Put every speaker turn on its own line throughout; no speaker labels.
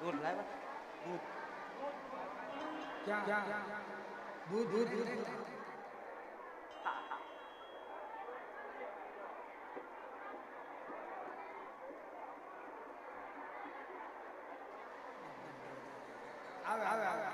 दूध लाया दूध
क्या दूध दूध दूध आवे आवे आवे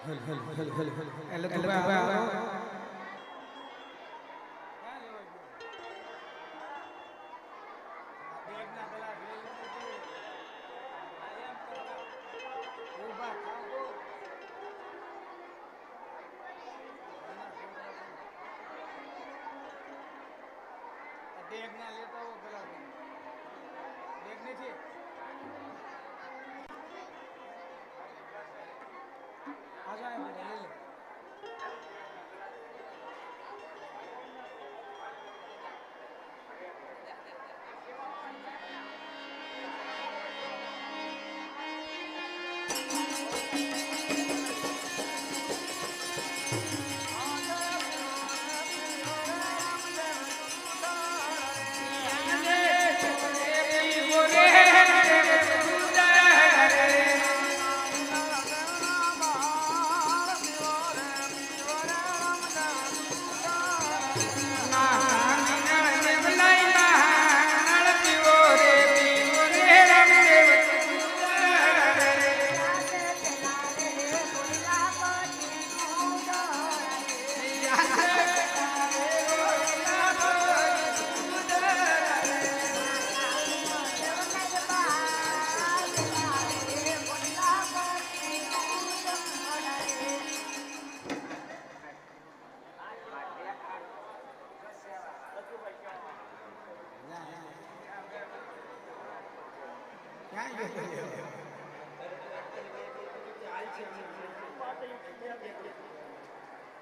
એટલે તું બેગ ના લેતો આવો પેલા બેગ નથી आ जाए ले ले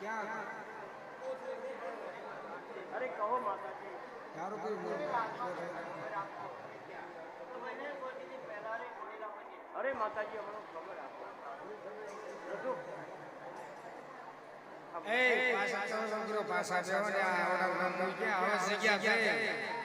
क्या
अरे कहो माता जी
यार कोई
अरे माता जी हमने खबर आपको
ए पासा समग्रो पासा બેહો ને આવડા બ્રહ્મ કે આવે જગ્યા છે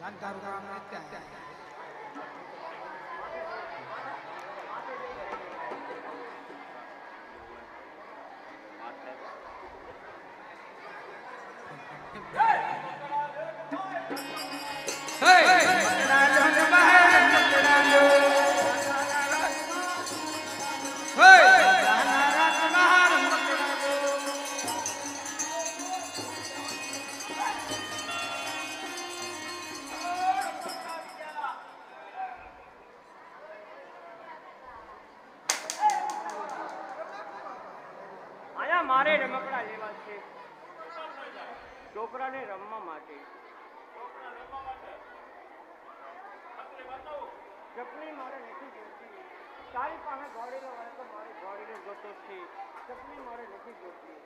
जानकार काम करते हैं
મારે રમકડા લેવા છે છોકરાને રમવા માટે ચકલી મારે નથી જોતી તારી પાસે ઘોડીલો હોય તો મારે ઘોડીલો જોતો છે ચકલી મારે નથી જોતી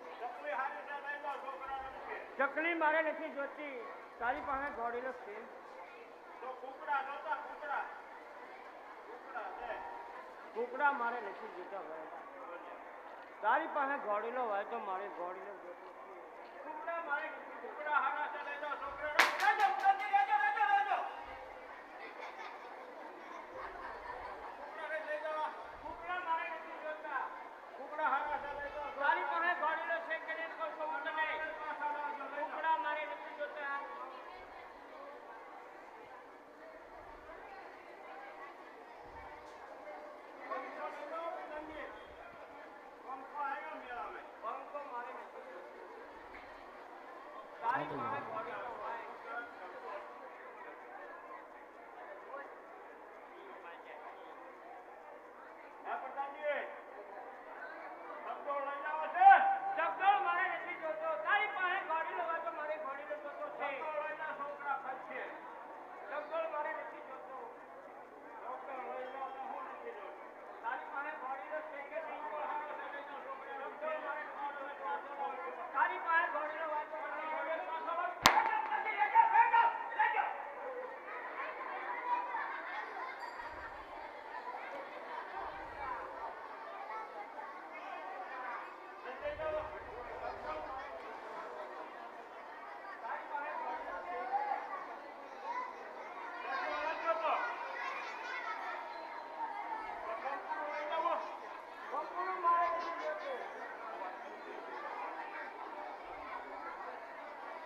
ચકલી મારે નથી જોતી તારી પાસે ઘોડીલો છે કુકડા મારે નથી જોતા હોય તારી પાસે ઘોડીલો હોય તો મારે ઘોડીલો જોતો કુકડા મારે કુકડા હારા ચાલે તો છોકરાનો રાજો ઉડાતી રાજો રાજો રાજો કુકડા લઈ જવા કુકડા મારે નથી જોતા કુકડા હારા ચાલે તો તારી પાસે ઘોડીલો છે કે નહીં કહું છું તને ચકડોળ મારે નથી જોતો. તારી પાસે ઘોડી લેવા તો મારે ઘોડીનો જોતો છે. ચકડોળ મારે નથી જોતો. તારી પાસે ઘોડીનો છે કે નહીં? ચકડોળ મારે નથી જોતો. તારી પાસે ઘોડીનો હોય તો મારે ઘોડીનો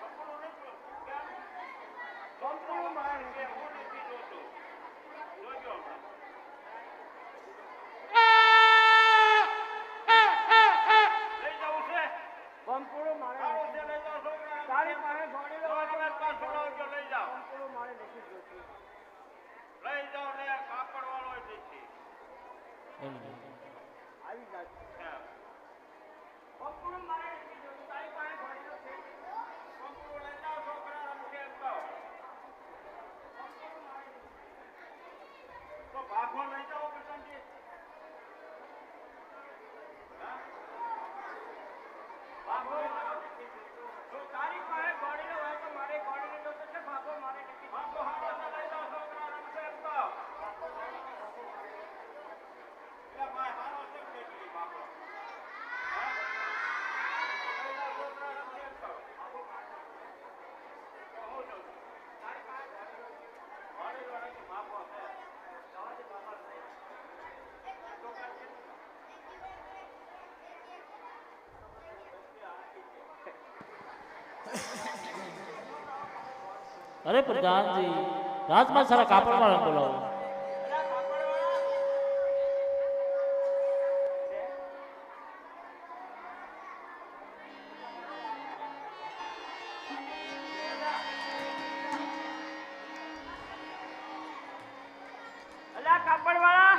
પાછો લેજો. કંકુડું મારે નથી જોતો. કંકુડું મારે નથી જોતો. કંકુડું મારે તારી પાસે ઘોડી લેવા તો કંકુડું મારે નથી જોતું. આવી જાય. કંકુડું મારે નથી જોતું. તારી પાસે ઘોડીનો છે. જો તારી પાસે ઘોડીનો હોય તો મારે ઘોડીનો જોતો છે. ભાગો મારે નથી જોતો.
અરે પ્રધાનજી, રાજમાં સારા કાપડ વાળા બોલાવો.
અલા કાપડ વાળા.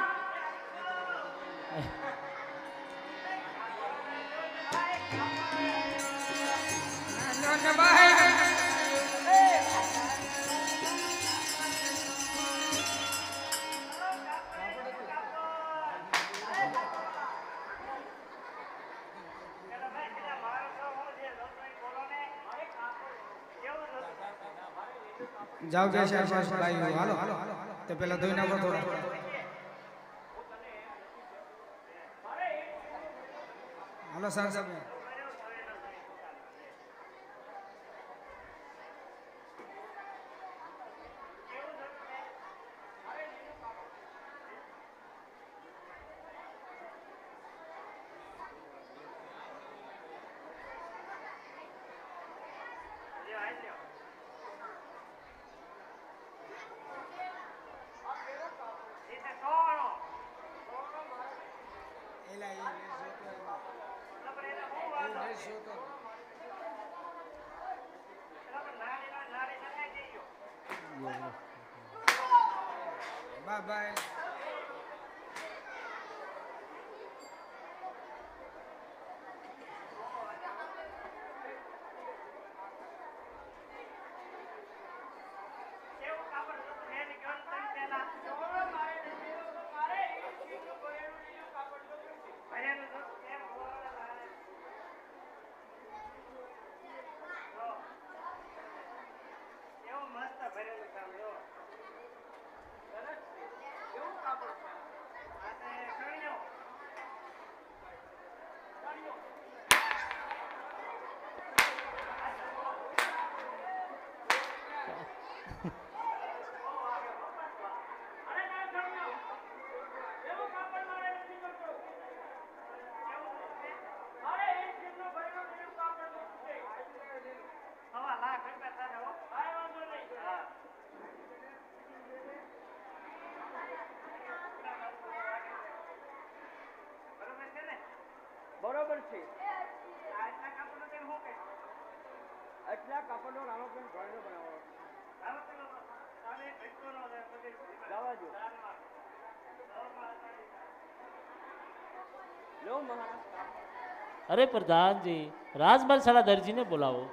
જાવ કે છે હાલો તે પેલા ધોઈ નાખો થોડો. હાલો સાહેબ. Bye bye.
બરોબર છે. એટલા કાપડનો રામાપીર ઘોડીલો બનાવો. જવા દો. લો મહારાજ.
અરે પ્રધાનજી, રાજમહેલ સારા દરજીને બોલાવો.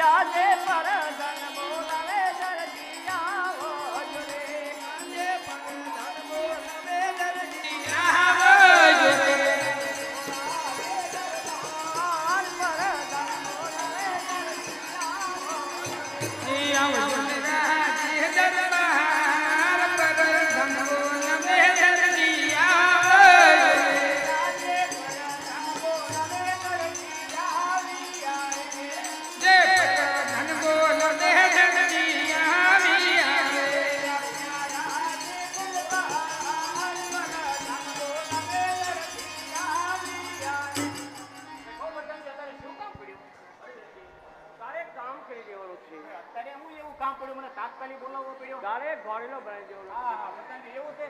યાદે પરધન બોલાવે દરજી આવો જોરે. યાદે પરધન બોલાવે દરજી આવો જોરે. તારે ઘોડીલો બનાવી દેવાનો.
હા એવું છે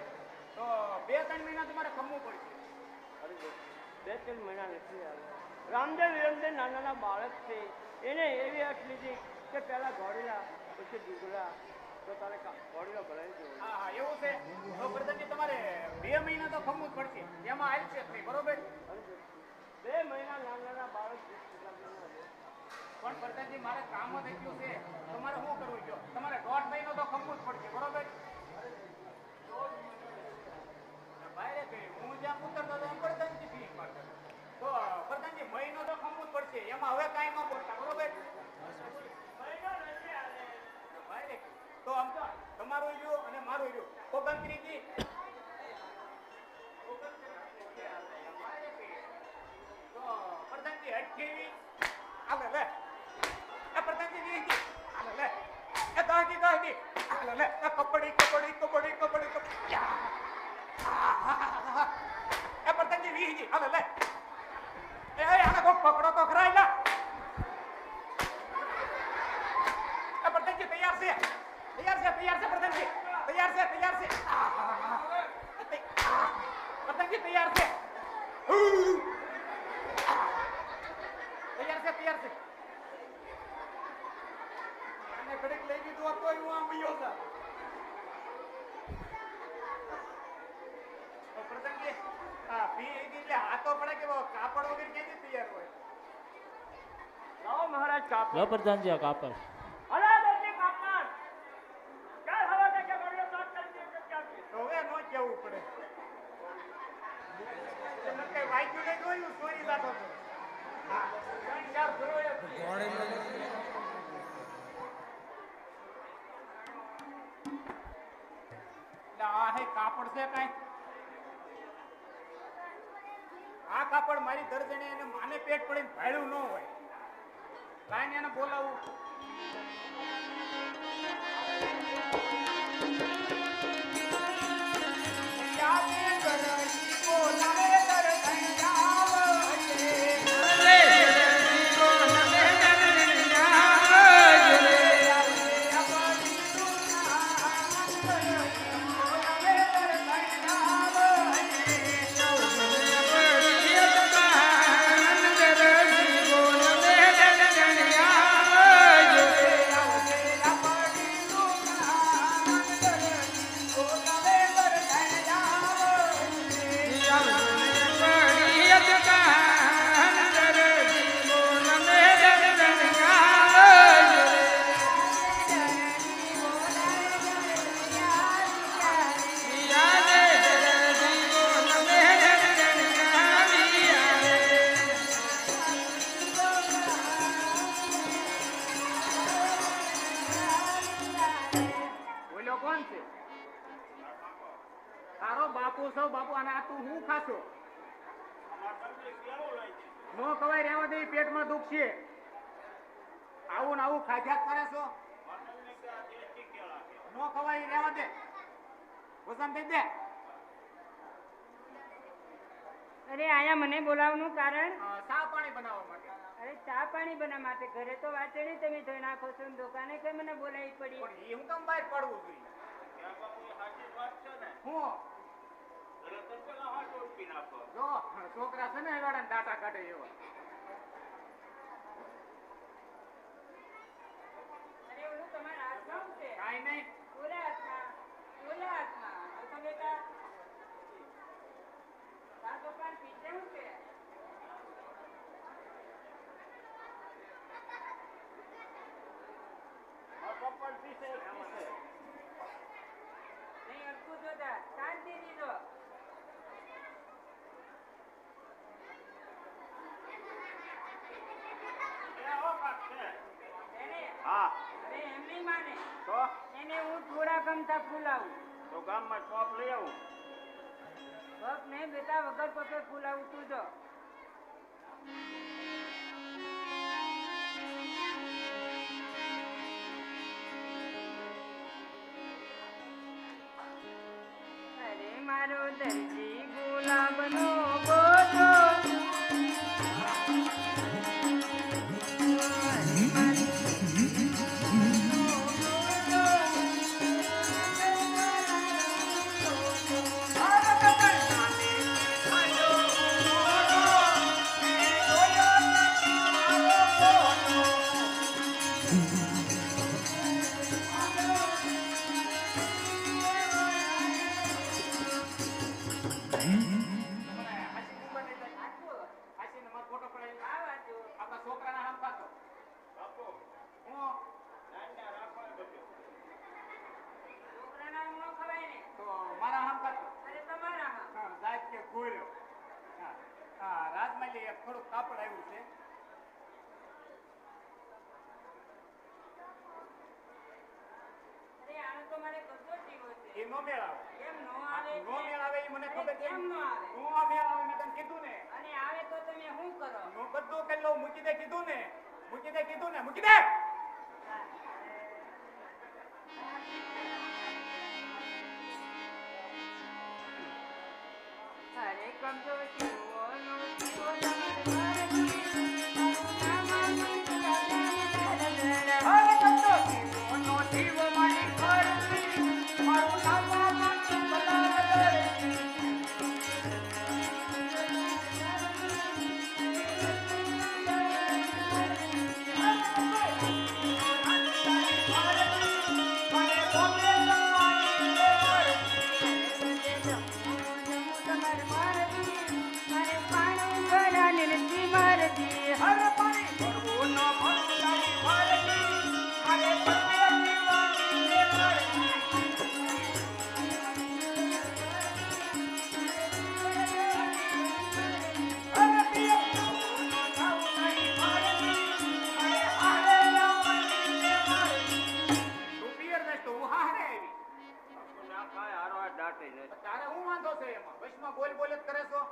તો 2-3 મહિના તમારે ખમવું પડશે.
અરે 2-3 મહિના નથી આવે. રામદેવ વિરમદેવ નાના બાળક છે, એને એવી અટ લીધી કે પહેલા ઘોડીલા પછી ડુગરા, તો તારે ઘોડીલો બનાવી દેવાનો.
હા એવું છે તો પ્રધાનજી તમારે 2 મહિના તો ખમવું જ પડશે, એમાં હાલશે જ નહીં, બરોબર?
2 મહિના નાના બાળક
પણ પ્રધાનજી મારે કામ જ એટલું છે, તમારે શું કરવું જો તમારે 1.5 મહિનો તો ખમવું જ પડશે, બરોબર? ભાઈ રે હું જ્યાં ઉતરતો હતો પ્રધાનજી ફી મારતો તો પ્રધાનજી મહિનો તો ખમવું જ પડશે, એમાં હવે કાંઈ ન બોલતા, બરોબર? ભાઈ રે તો આમ તો તમારું રહ્યું અને મારું રહ્યું 29 તો પ્રધાનજી 28 આલે લે એ પ્રધાનજી 20 આલે લે એ 10 આલે લે એ કબડ્ડી એ પ્રધાનજી 20 આલે લે એ આને કોક પકડો તો ખરા એલા એ પ્રધાનજી તૈયાર છે પ્રધાનજી તૈયાર છે પ્રધાનજી તૈયાર છે તૈયાર છે અને ઘડીક લઈ લીધું આ કોઈ હું આમ ગયો છે તો પ્રધાનજી આ ફી એટલે હાથો પડે કે કાપડ વગર ક્યાંથી તૈયાર હોય?
લાવો મહારાજ કાપડ.
લો પ્રધાનજી, આ કાપડ.
અલા દરજી કાપડ. ચાલ હવે તે કે ઘોડીલો સાફ કરી દે કે ક્યાં છે?
તો હવે નો કેવું પડે એટલે કઈ વાગ્યું નહીં જોયું ચોરી જાતો હતો. હા 3-4 ફેરવાય આ હે કાપડ છે કઈ આ કાપડ મારી દર્જને એને માને પેટ પડીને ભાડ્યું ન હોય કાંઈ એને બોલાવું બાપુ અને આ તું હું ખાશો નો કવાય રહેવા દે પેટમાં દુખ છે આવું ને આવું ખાધ્યા કરે છો નો કવાય રહેવા દે વસન દે દે
અરે આયા મને બોલાવવાનું કારણ
ચા પાણી બનાવવા માટે
અરે ચા પાણી બનાવવા માટે ઘરે તો વાચડી તમે ધોઈ નાખો છો ને દુકાને કઈ મને બોલાવી પડી
પણ એ હું કેમ બહાર પડવું જોઈએ હું જો છોકરા છે ને એવાડા દાટા કાઢે એવા
અરે ઓલું તમારા હાથમાં શું છે?
કાંઈ નહીં
ઓલા હાથમાં. ઓલા હાથમાં. હરખો બેટા. તાર પપ્પાને પીછે શું છે? નહીં, હરખું જોતા. શાંતિથી જો. એને?
હા
અરે એમ નહીં માને.
તો
એને હું થોડા ગમતા ફૂલાવું.
તો ગામમાં ચોપ લઈ આવું
પગ નહીં બેટા, વગર પગે ફૂલાવું તું જો. અરે મારો દરજી ગુલાબનો ગોટો.
હાસીને મારો ફોટો પડાવી
આ બાજુ.
આપણા છોકરાના હામ પાછો
બાપુ
હું
નાના રાખવાનું બધું
છોકરાના આમ ન ખવાય ને.
તો મારા હામ પાછો
અરે તમારા હા.
હા જાત કે ગોળ્યો હા હા રાજમાલી એક થોડુંક કાપડ આવ્યું છે
અરે આનો તો મારે કશો જ જીવો છે.
એ નો મેળ આવે
કેમ નો આવે
નો
છે?
મેળ આવે એ મને
અરે
ખબર છે
કેમ નો આવે?
નો મેળ આવે મેં તને કીધું ને
અને આવે તો તમે શું કરો?
નો બધું કરી લઉં મૂકી દે કીધું ને મૂકી દે કીધું ને મૂકી દે
અરે કમજો જીવો નો જીવો તમારે મારજી. મારું નામ
અરે કતો જીવો નો જીવો મારી ઘરથી મારું નામ મારી બલાદરથી
તમારે મારજી. મારે પાણી ભરાને નથી મારજી.
અરે પાણી ભરવું ન ભરવું તારી વારતી અરે પગે દીવાની રે વારતી અરે પિયા ન થાઉ તારી વારતી અરે હારે લાવવાની રે વારતી તું પિયર ને તું હારે આવી
બાપુ ના ખાય હારો હાથ દાટે નથી
તારે હું વાંધો છે એમાં વચમાં બોલ બોલ જ કરે છો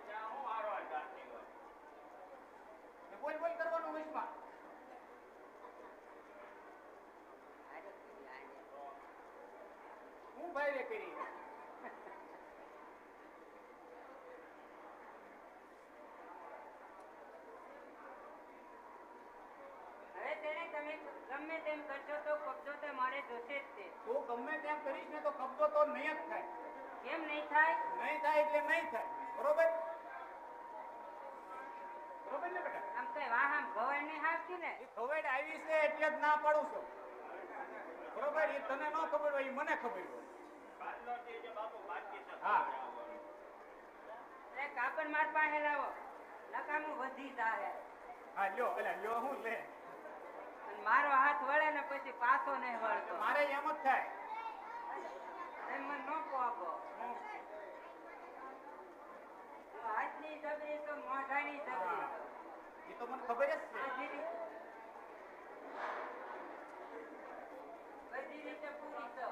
જ્યાં હું હારો હાથ દાટતી હોય
ને બોલ બોલ કરવાનું વચમાં હું ભાઈ રે કરી
હવે તેને તમે ગમે તેમ કરશો તો કબજો તો મારે જોશે જ તે.
તું ગમે તેમ કરીશ ને તો કબજો તો નહીં જ થાય
કેમ નહીં થાય?
નહીં થાય એટલે નહીં થાય બરોબર બરોબર ને બેટા
આમ કઈ વાહ આમ ભવાઈ નહીં હાવતી ને.
એ ખવેડ આવી છે એટલે જ ના પાડું છું બરોબર એ તને ન ખબર હોય એ મને ખબર હોય
બાદલો જે છે બાપુ બાકી છે
હા.
અરે કાપડ માર પાસે લાવો. નકામું વધી જાહે.
હા લ્યો અલા લ્યો હું લે
અને મારો હાથ વળે ને પછી પાછો નહીં વળતો.
મારે એમ જ થાય
એમ મને ન પોગો. હાથની જબરી તો મોઢાની જબરી
હા.
તો.
એ તો મને ખબર જ છે
બધી રીતે બધી રીતે પૂરી તો.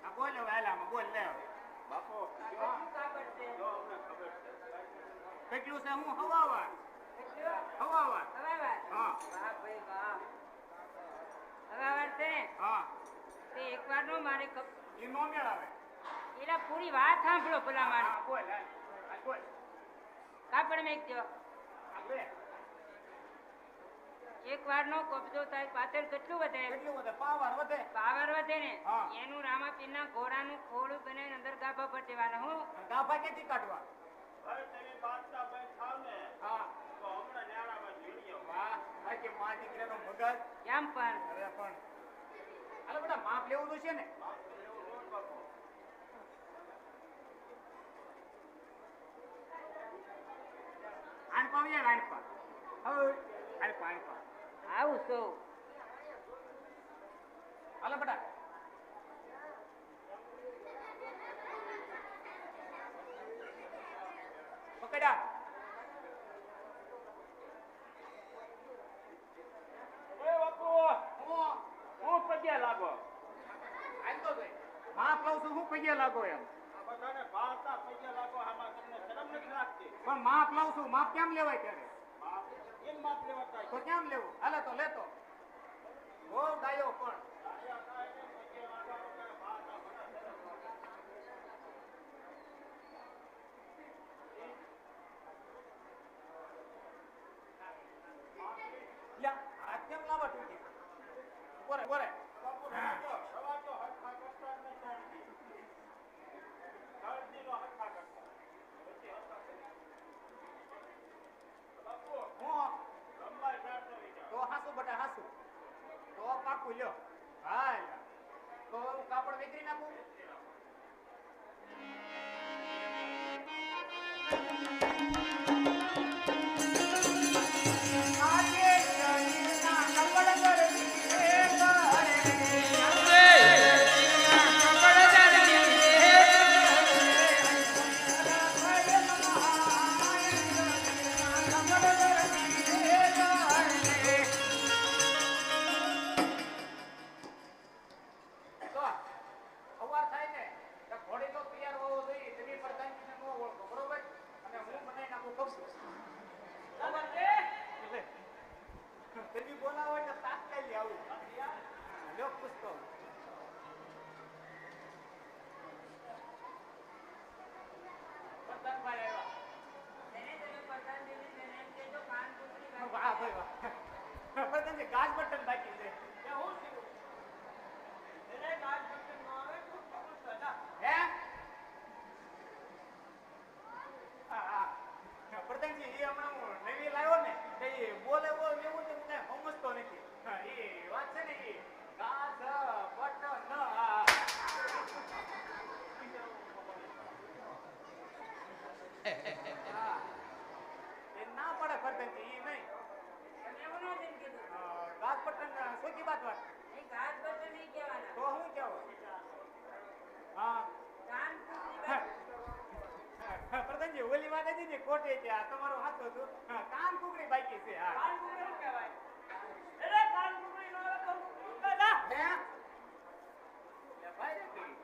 આ બોલ હવે હાલામાં બોલ લે હવે
બાપુ
આ કેટલું કાપડ છે?
જો અમને ખબર છે
કેટલું છે હું હવાવાર
કેટલું?
હવાવાર
હવાવાર?
હા.
વાહ ભાઈ વાહ. હવાવાર છે ને?
હા
તે એકવાર નો મારે
એ નો મેળ આવે
એલા પૂરી વાત સાંભળો ભલા
હા
માણસ.
બોલ હાલ બોલ
કાપડ મેકજો.
આ લે
એક વારનો કબજો થાય પાછળ કેટલું વધે
કેટલું વધે? પાવર વધે.
પાવર વધે ને
હા.
એનું રામાપીરના ઘોડાનું ખોળું બનાવીને અંદર ગાભા પર દેવાના હું
ગાભા ક્યાંથી કાઢવા?
હવે તમે બાદશાહ ભાઈ થાવ ને
હા.
તો હમણાં ન્યાણામાં ઝીણી આવો.
વાહ, આ કે મા દીકરાનો મગજ.
કેમ પણ
અરે પણ હાલો બેટા, માપ લેવું તો છે ને. આણપા આવી જાય, આણપા. હવે આણપા, આણપા.
આવું સૌ
હાલો બેટા. પકડ્યા.
એ બાપુ હું પગ્યા લાગો.
હાલતો જાય. માપ લઉં છું, હું પૈયા લાગો એમ.
આ બધાને ભાવતા પગ્યા લાગો. આમાં તમને શરમ નથી લાગતી?
પણ માપ લઉં છું, માપ કેમ લેવાય ત્યારે?
બાપ એમ માપ લેવાતા
તો કેમ લેવું? હાલે તો લેતો. બહુ ડાયો પણ. લ્યા, હાથ કેમ લાંબા તૂટી? ઉભો રહે, ઉભો રહે. હું તો હાસુ બટા હાસુ. તો પાકું લ્યો. હા લ્યા. તો હું કાપડ વેચી નાખું. આજે શરીરના કપડ કરતી હે તો અવાર થાય ને તો ઘોડી તો તૈયાર હોવો જોઈએ. તમે પ્રધાનજીને ન ઓળખો, બરોબર? અને હું બનાવી નાખું કબજો. એટલે તમે બોલાવો એટલે તાત્કાલિક આવું. લ્યો પૂછતો. પ્રધાનભાઈ આવ્યા.
તેને તમે પ્રધાનજીને તેને એમ કહેજો કાન કૂતરી ગાય.
વાહ ભાઈ વાહ. પ્રધાનજી ગાજ બટન બાકી છે.
એ હું થયું? એને ગાજ બટન ન આવે તો ખબર છે ને.
હે? હા, હા. પ્રધાનજી, એ હમણાં હું નવી લાવ્યો ને તો એ બોલે એવું છે, હું કાંઈ સમજતો નથી. હા, એ વાત છે ને, એ ગાજ બટન. હા. હા. એ ના પડે પ્રધાનજી, એ નહીં.
તમે એવું ન જેમ કીધું
ગાજ બટન સોચી વાત વાત.
એ ગાજ બટન નહીં કહેવાના
તો હું કેવું? હા.
કાન કૂતરી
હા.
ગાય.
પ્રધાનજી, ઓલી વાત હતી ને ખોટી છે. આ તમારું હાથું હતું. હા, કાન કુકડી બાકી છે. હા.
કાન કુકડી શું કહેવાય? એને કાન કુકડી ન આવે તો દાદા
હે? લે ભાઈ રે કઈ.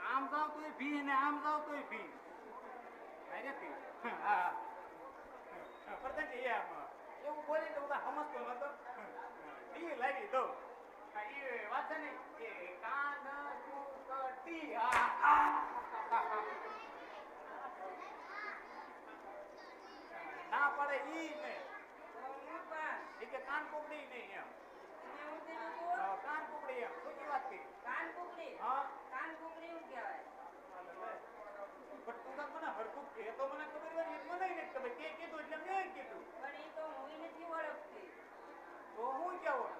આમ જાવ તોય ભી ને આમ જાવ તોય ભી. ભાઈ રે કઈ. હા. પ્રધાનજી, આમ એવું બોલી તો બધા સમજતો નતો. ટી લાવી દો. હા, એ વાત છે ને કે કાન કુકડી. હા. ના પડે ઈ ને.
તો હું પણ
એ કે કાન કુકડી નહીં એમ.
તમે એવું કીધું તું?
કાન કુકડી એમ. શું વાત કરી?
કાન કૂતરી
હા.
કાન કૂતરી શું કહેવાય
પણ તું તો મને હરખું કે તો મને ખબર હોય ને, એ મને નથી ખબર. કે કીધું એટલે મેં કીધું.
પણ એ તો હું નથી ઓળખતી
તો હું કેવું?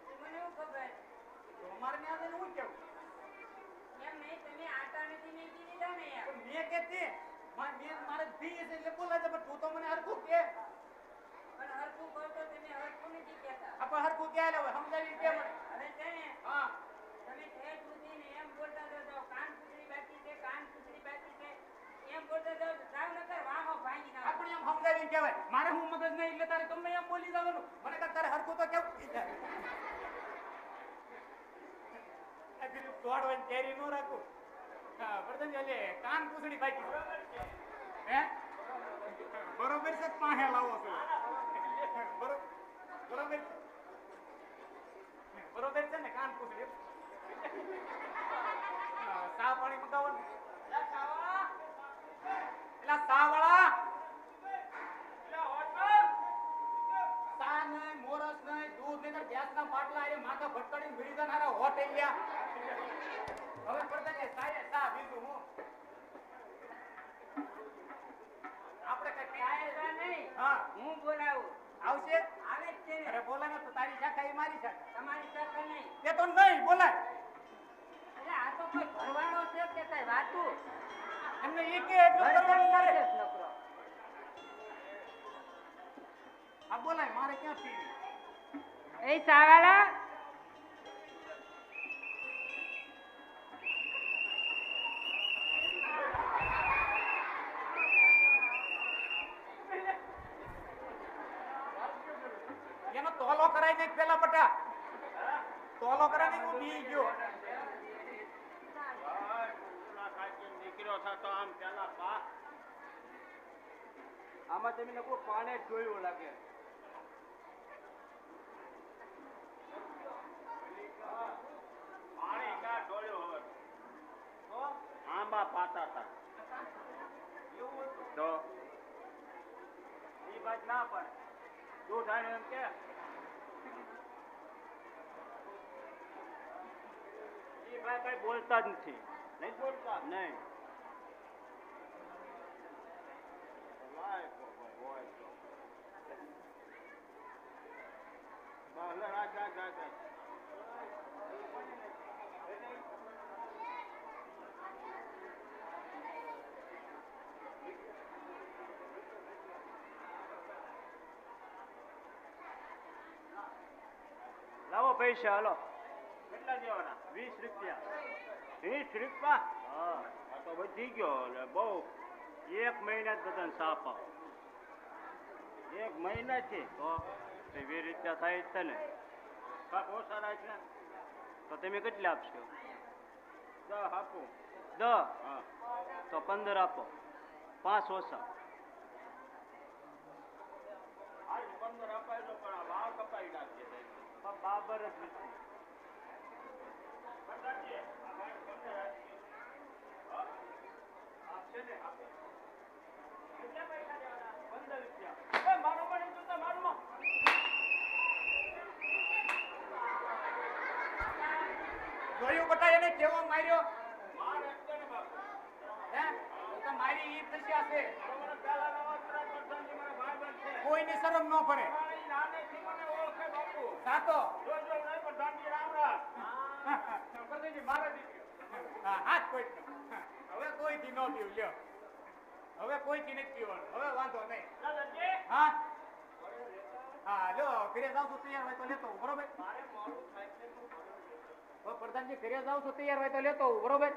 તો મને એવું ખબર
તો અમારે ત્યાં આવીને હું કેવું?
એમ નહીં તમે આટા નથી મેકી દીધા ને યાર
પણ મેં કે તે મારે ભી છે એટલે બોલાય છે, પણ તું તો મને હરખું કે.
પણ હરખું કહો તો તમે હરખું નથી કહેતા
આપણે હરખું ક્યારે હોય સમજાવી કે મને.
હવે છે ને
હા.
તમે ઠેઠ સુધીને એમ બોલતા જાઓ કાન કૂતરી બાકી છે કાન કૂતરી બાકી છે એમ બોલતા જાઓ જાવ નકર વાહો ભાંગી નાખો
આપણે એમ સમજાવીને કહેવાય. મારે હું મગજ નહીં એટલે તારે ગમે એમ બોલી જવાનું. મને કાં તારે હરખું તો કેવું? આ પેલું દોડવાની તૈયારી ન રાખું. હા, પ્રધાનજી, એટલે કાન પૂછડી બાકી છે. હે? બરોબર છે, પાસે લાવો છો. બરોબર છે. બરોબર છે ને કાન પૂછડી. સા પાણી મંગાવો ને. એલા સા વાળા.
એટલે હોટલ
ગયા હવે પ્રધાનજી સાહેબ સા બીજું હું આપણે કઈ
સાહેબ નહીં
હા
હું બોલાવું
આવશે
આવે જ છે ને
અરે બોલાય ને તો તારી શાખા એ મારી શાખા
તમારી સાથે નહીં
તે તો નહીં બોલાય
એટલે આ તો કોઈ ભરવાડો છે કે કઈ વાતું
એમને એ કે એટલું કરવાનું મારે
નકરો
આ બોલાય મારે ક્યાં પીવી
એ સાવાલા
એનો તોલો કરાઈ નાખ પેલા બટા તોલો કરાઈ નાખ હું બી ગયો
દીકરો થતો આમ પેલા બા આમાં તમે લોકો પાણે જોયું લાગે પાણી ક્યાં ઢોળ્યો હોય તો આંબા પાતા હતા તો એ વાત ના પડે દૂધ આને એમ કે એ ભાઈ કઈ બોલતા જ નથી નહીં બોલતા નહીં લાવો પૈસા હાલો કેટલા દેવાના 20 રૂપિયા 20 રૂપિયા હા આ તો વધી ગયો એટલે બહુ એક મહિના જ બધાને સાપ આપો એક મહિના છે તો 20 રૂપિયા થાય જ છે ને કાપ ઓછા રાખ ને તો તમે કેટલા આપશો 10 આપો 10 હા તો 15 આપો 5 ઓછા આજ 15 અપાય તો પણ આ ભાવ કપાઈ નાખજે બાબર જ નથી
જોયું બટા એને કેવો માર્યો હે તો મારી ઈ દશા છે કોઈની શરમ ન પડે સાતો હા હાથ કોઈ હવે કોઈથી ન પીવું લ્યો હવે કોઈથી નથી પીવાનું હવે વાંધો નહીં હા હા લ્યો ઘરે જાવ તો તૈયાર હોય તો લેતો આવું, બરોબર તો પ્રધાનજી ઘરે જાવ તો તૈયાર હોય તો લેતો આવું, બરોબર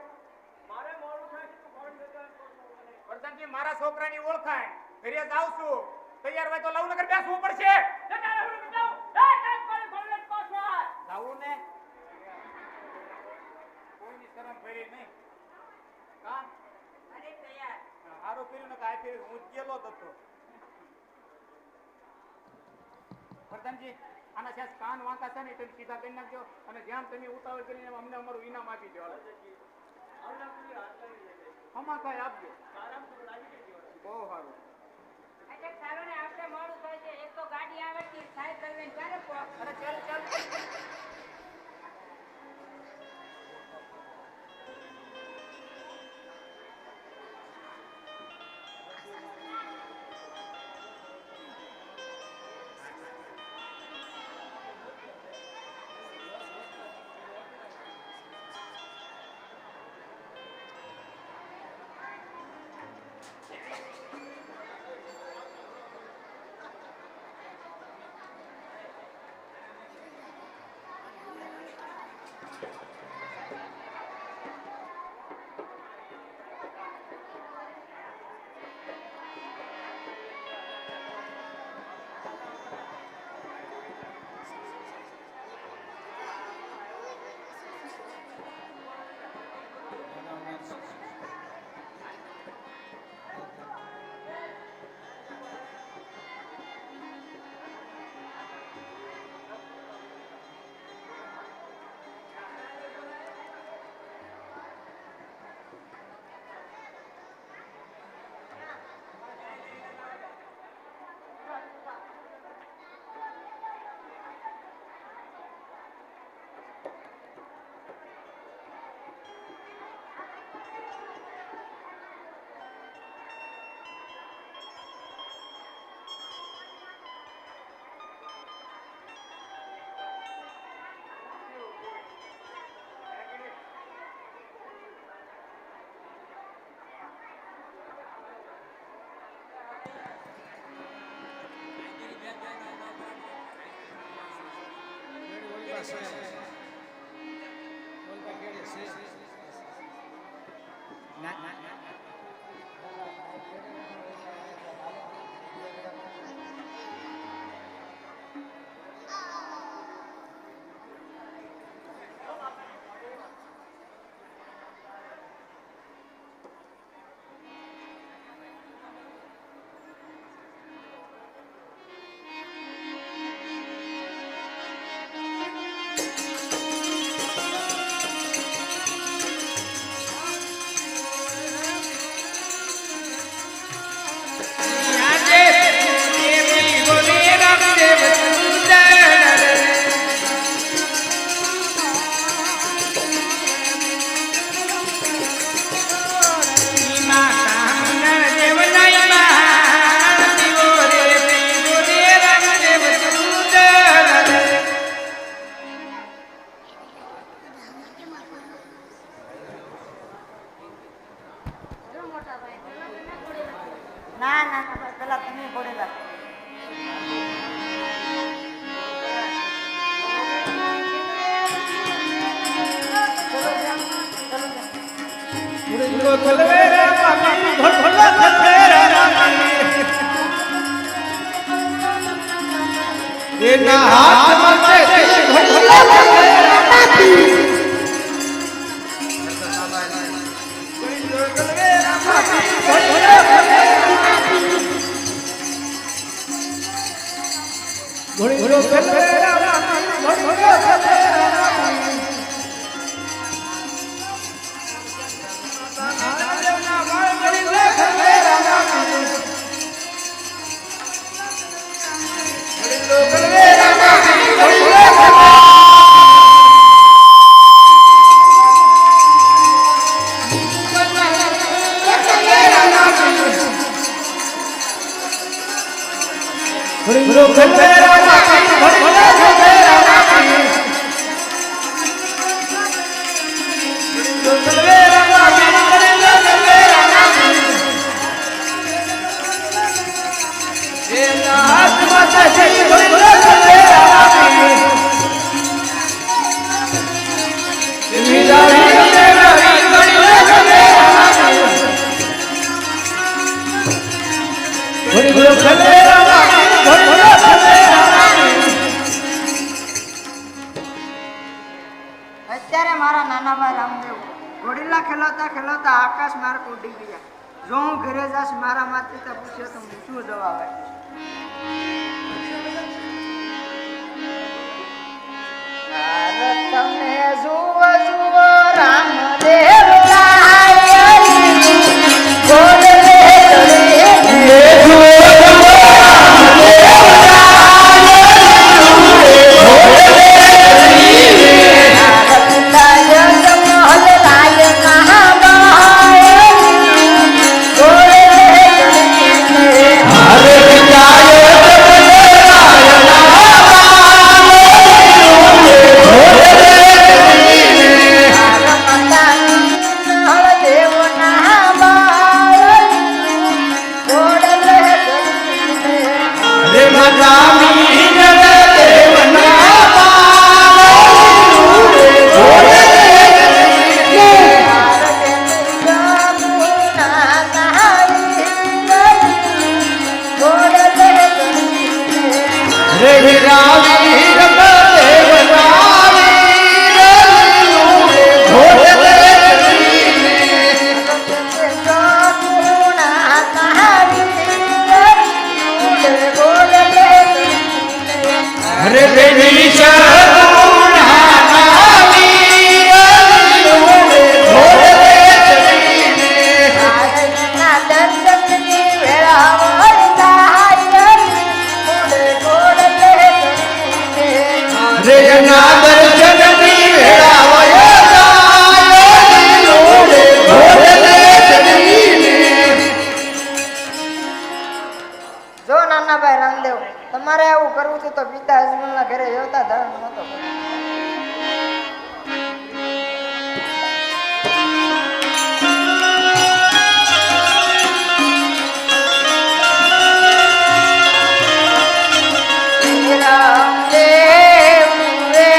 પ્રધાનજી મારા છોકરાની ઓળખાણ ઘરે જાવ છું તૈયાર હોય તો લવનગર બેસવું પડશે જાવું ને કોઈની શરમ ભરી નહીં કા
અરે તૈયાર
હારું કર્યું ને કાંઈ કર્યું હું જ ગયેલો જ હતો પ્રધાનજી આના સાહેબ કાન વાંકા છે ને તમે સીધા કરી નાખજો અને જેમ તમે ઉતાવળ કરીને અમને અમારું ઇનામ આપી દો આમાં કઈ આપજો બહુ સારું
એટલે ચાલો ને આપણે મોડું થાય છે એક તો ગાડી આવે છે સાહેબ કરીને ક્યારે પહોંચ
અરે ચાલ ચાલ
ના ના ના પેલા તમે પડેલા
એના હાથમાં
અત્યારે મારા નાના ભાઈ રામદેવ ઘોડીલા ખેલાતા ખેલાતા આકાશ માર્ગ ઉડી ગયા. જો હું ઘરે જાશ મારા માતા પિતા પૂછે તો હું શું જવાબ આપીશ? તમે જુઓ જુઓ રામદેવ તમારે એવું કરવું છે તો પિતા હસબન્ડના ઘરે જતા ધર્મ નહોતો રામદેવ રે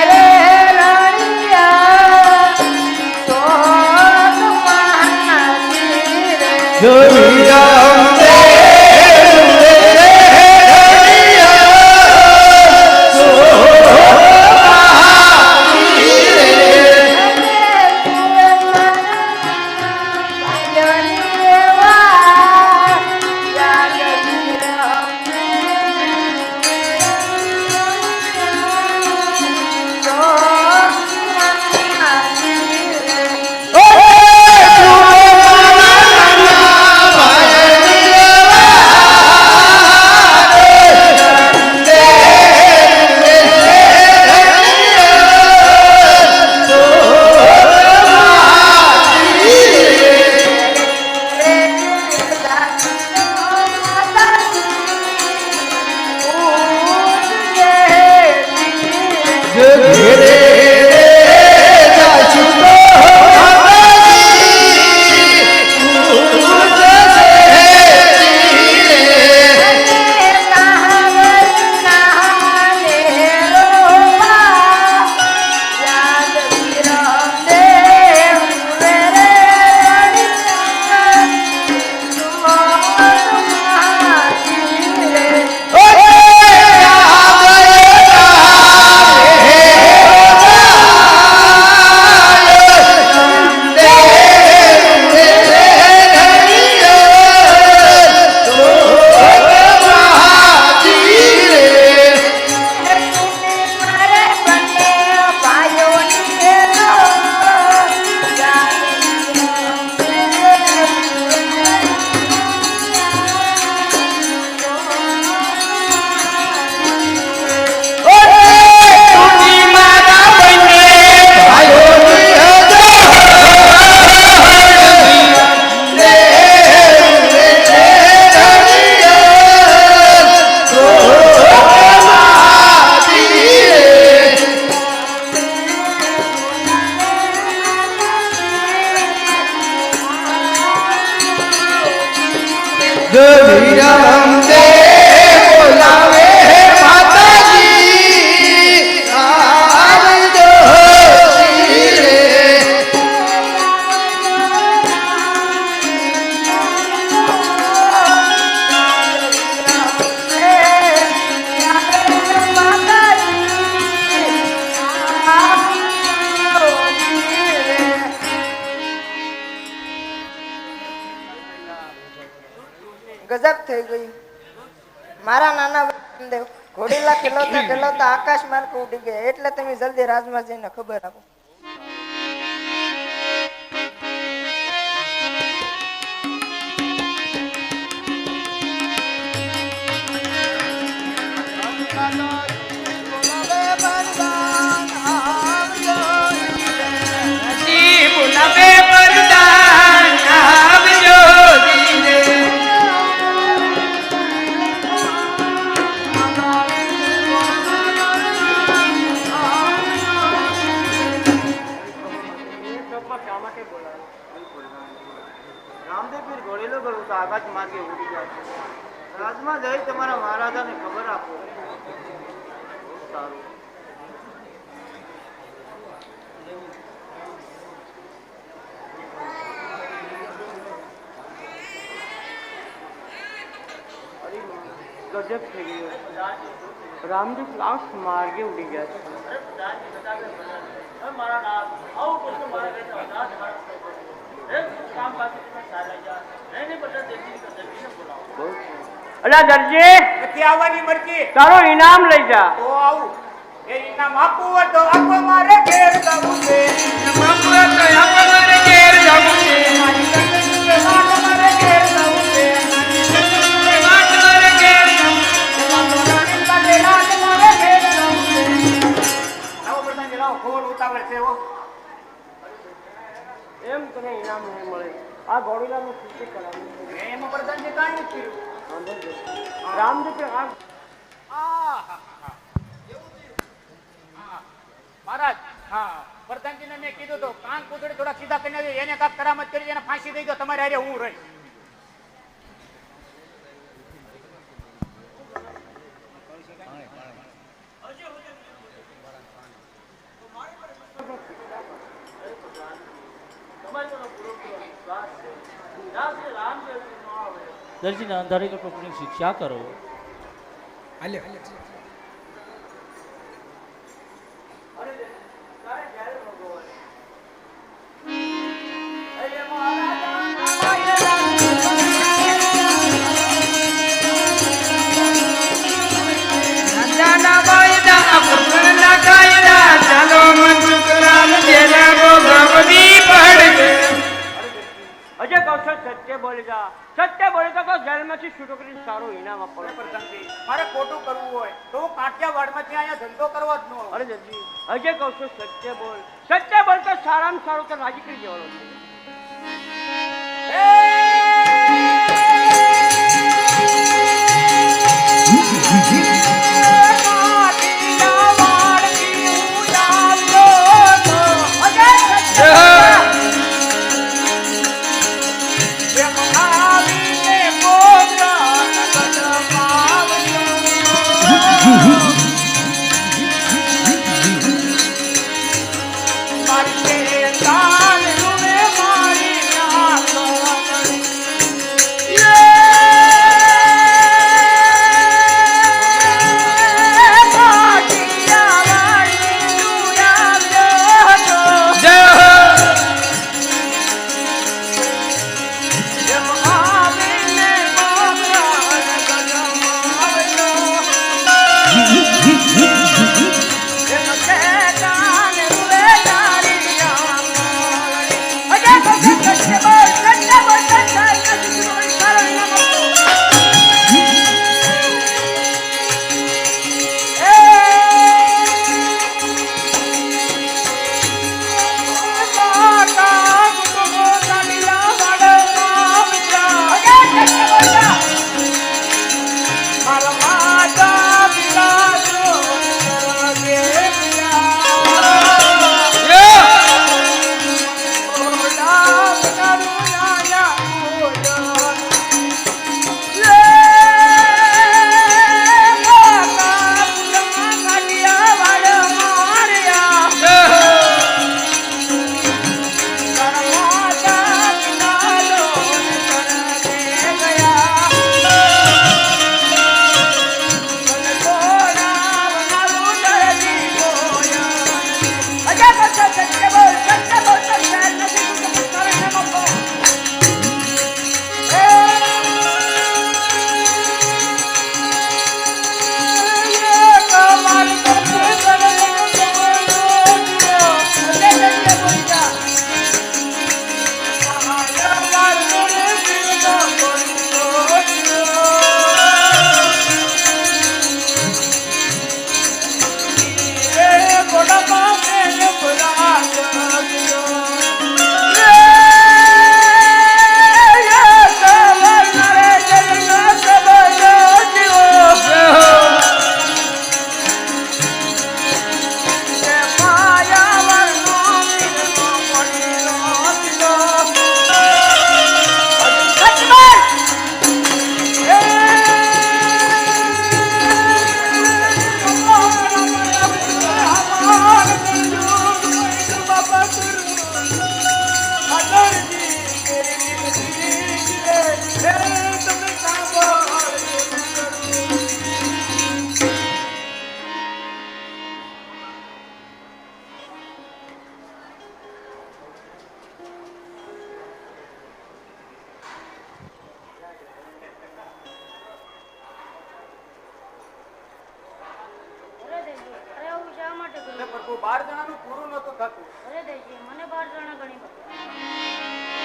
થઈ ગયું. મારા નાના રામદેવ ઘોડીલા ખેલવતા ખેલવતા આકાશ માર્ગ ઉડી ગયા. એટલે તમે જલ્દી રાજમાં જઈને ખબર આપો.
બોલાવે વરદાન આવજો ધીરે.
રામદેવ પીર ઘોડેલો ગયો તો આકાશ માર્ગે ઉડી જાય છે. રાજમાં જઈ તમારા મહારાજાને ખબર આપો. બહુ સારું. ગજબ થઈ ગયો. રામદેવ લાશ માર્ગે ઉડી ગયા છે. અલા દરજી
નથી આવવાની મરજી
તારો ઇનામ લઈ જા.
તો આવું એ ઇનામ આપવું હોય તો આપો મારે ઘેર જવું છે આપવું હોય તો આપો મારે ઘેર જવું છે મારી જન્મની વાત મારે ઘેર જવું છે મારી જન્મની વાત મારે ઘેર જવું છે મારો રાણી પાસે રાત મારે ઘેર જવું છે. આવો પ્રધાનજી લાવો ખબર ઉતાવળ છે હો.
એમ તને ઇનામ નહીં મળે. આ ઘોડીલાનું સૂચિ કરાવ્યું.
એમાં પ્રધાનજી કાંઈ નથી
રામદેવ આ
મહારાજ હા પ્રધાનજીને મેં કીધું તો કાન કુતડી થોડા સીધા કરીને આવ્યો. એને કાંક કરામત કરી એને ફાંસી દઈ દો. તમારે હારે હું રહી
દરજીને અંધારી કે ટોપની શિક્ષા કરો.
અજય કૌશલ સત્ય બોલી જા. સત્ય બોલી તો જેલમાંથી છૂટો કરીને સારું ઇનામ આપો.
પ્રધાનજી મારે ખોટું કરવું હોય તો હું કાઠિયાવાડમાંથી અહીંયા ધંધો કરવા જ ન આવું.
અરે જલ્દી અજય કૌશલ સત્ય બોલ. સત્ય બોલ તો સારામાં સારું તો રાજી કરી દેવાનો છે.
12 જણાનું પૂરું નહોતું થતું.
અરે દેજી મને 12 જણા ગણી બતાવો.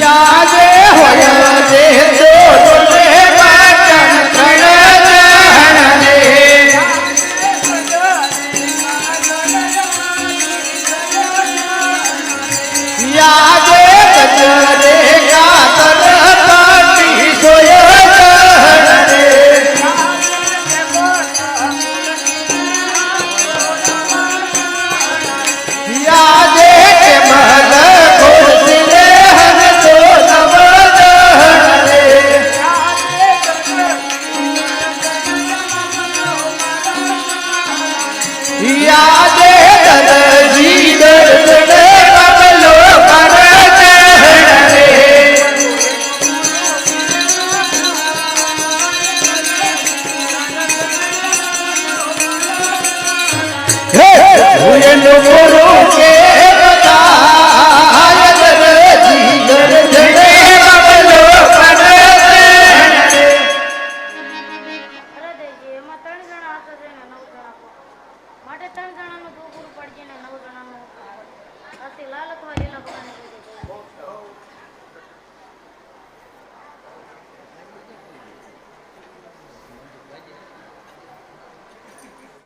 યાદે હોય જે દોરે પાટણ કણજણે યાદે કચરે કાતર કાટી સોય જણે યાદે કે મહલ ખુશીને હન તો નવ જણે યાદે દરજી દર્દને બબલો કરજણે હુયનો ગુરુ કે બતાય દરજી દર્દને બબલો કરજણે
અરે દેજી એમાં 3 જણા હશે ને 9 જણા માટે 3 જણાનું દો પૂરું પડશે ને 9 જણાનું આથી લાલ અથવા લીલા બધાને